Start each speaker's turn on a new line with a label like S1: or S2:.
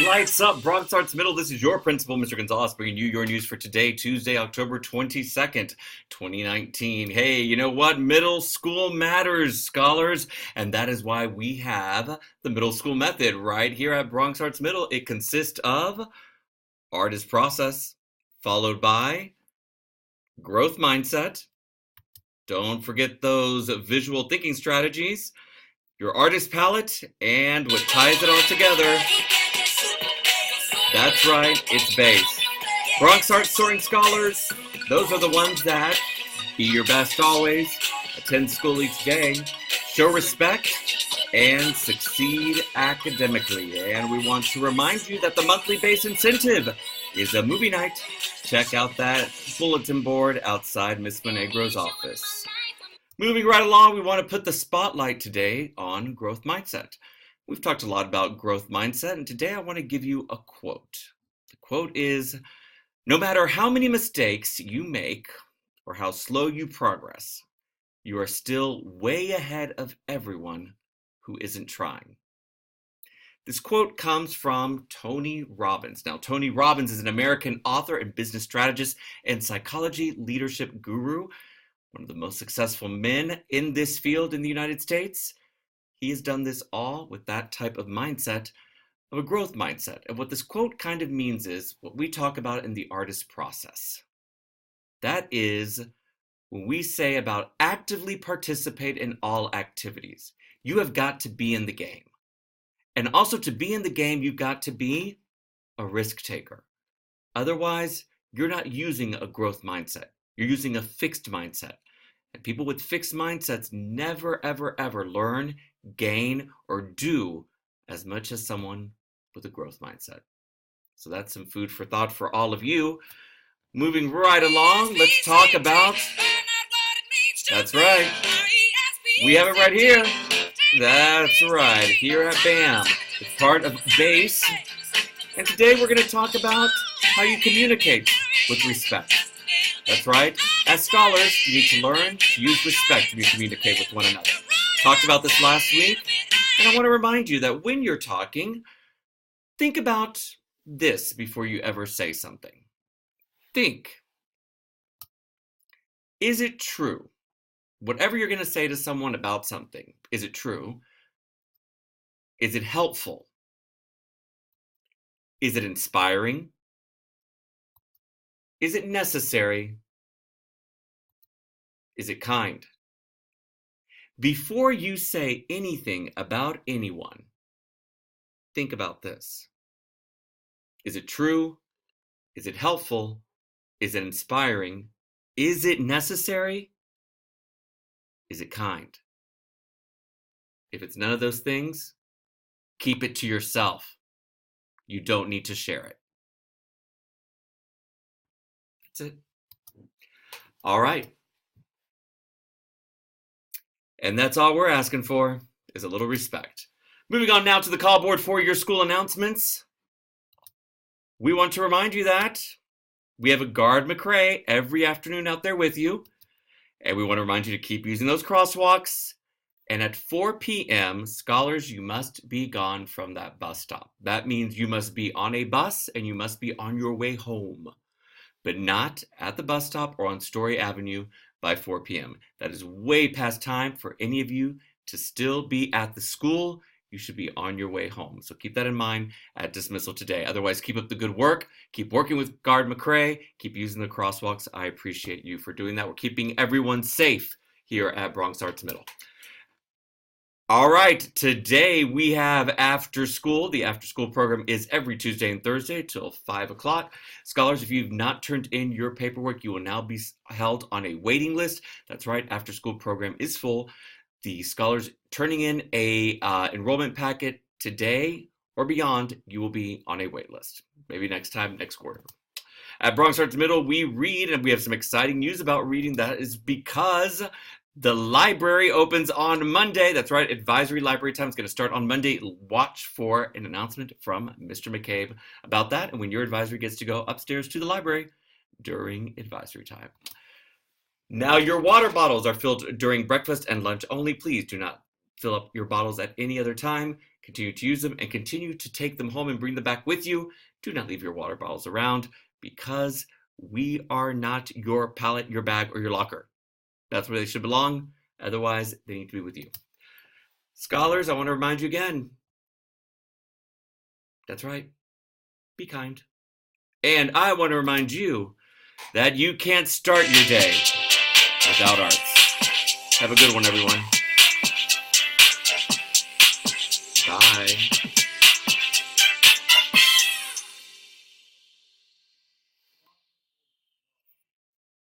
S1: Lights up, Bronx Arts Middle. This is your principal, Mr. Gonzalez, bringing you your news for today, Tuesday, October 22nd, 2019. Hey, you know what? Middle school matters, scholars, and that is why we have the middle school method right here at Bronx Arts Middle. It consists of artist process, followed by growth mindset. Don't forget those visual thinking strategies, your artist palette, and what ties it all together. That's right, it's base. Bronx Art Soaring Scholars, those are the ones that be your best always, attend school each day, show respect, and succeed academically. And we want to remind you that the monthly base incentive is a movie night. Check out that bulletin board outside Miss Monegro's office. Moving right along, we want to put the spotlight today on growth mindset. We've talked a lot about growth mindset, and today I want to give you a quote. The quote is, "No matter how many mistakes you make or how slow you progress, you are still way ahead of everyone who isn't trying." This quote comes from Tony Robbins. Now, Tony Robbins is an American author and business strategist and psychology leadership guru, one of the most successful men in this field in the United States. He has done this all with that type of mindset, of a growth mindset. And what this quote kind of means is what we talk about in the artist process. That is when we say about actively participate in all activities. You have got to be in the game. And also to be in the game, you've got to be a risk taker. Otherwise, you're not using a growth mindset. You're using a fixed mindset. And people with fixed mindsets never, ever, ever learn, gain, or do as much as someone with a growth mindset. So that's some food for thought for all of you. Moving right along, let's talk about, that's right, we have it right here. That's right, here at BAM. It's part of BASE. And today we're going to talk about how you communicate with respect. That's right. As scholars, you need to learn to use respect when you communicate with one another. Talked about this last week, and I want to remind you that when you're talking, think about this before you ever say something. Think, is it true? Whatever you're going to say to someone about something, is it true? Is it helpful? Is it inspiring? Is it necessary? Is it kind? Before you say anything about anyone, think about this. Is it true? Is it helpful? Is it inspiring? Is it necessary? Is it kind? If it's none of those things, keep it to yourself. You don't need to share it. That's it. All right. And that's all we're asking for is a little respect. Moving on now to the call board for your school announcements. We want to remind you that we have a Guard McRae every afternoon out there with you. And we want to remind you to keep using those crosswalks. And at 4 p.m., scholars, you must be gone from that bus stop. That means you must be on a bus and you must be on your way home, but not at the bus stop or on Story Avenue by 4 p.m. That is way past time for any of you to still be at the school. You should be on your way home. So keep that in mind at dismissal today. Otherwise, keep up the good work. Keep working with Guard McRae. Keep using the crosswalks. I appreciate you for doing that. We're keeping everyone safe here at Bronx Arts Middle. All right, today we have after school. The after school program is every Tuesday and Thursday till 5 o'clock. Scholars, if you've not turned in your paperwork, you will now be held on a waiting list. That's right, after school program is full. The scholars turning in a enrollment packet today or beyond, you will be on a wait list. Maybe next time, next quarter. At Bronx Arts Middle, we read, and we have some exciting news about reading. That is because the library opens on Monday. That's right, advisory library time is going to start on Monday. Watch for an announcement from Mr. McCabe about that and when your advisory gets to go upstairs to the library during advisory time. Now, your water bottles are filled during breakfast and lunch only. Please do not fill up your bottles at any other time. Continue to use them and continue to take them home and bring them back with you. Do not leave your water bottles around because we are not your pallet, your bag, or your locker. That's where they should belong. Otherwise, they need to be with you. Scholars, I want to remind you again. That's right. Be kind. And I want to remind you that you can't start your day without arts. Have a good one, everyone. Bye.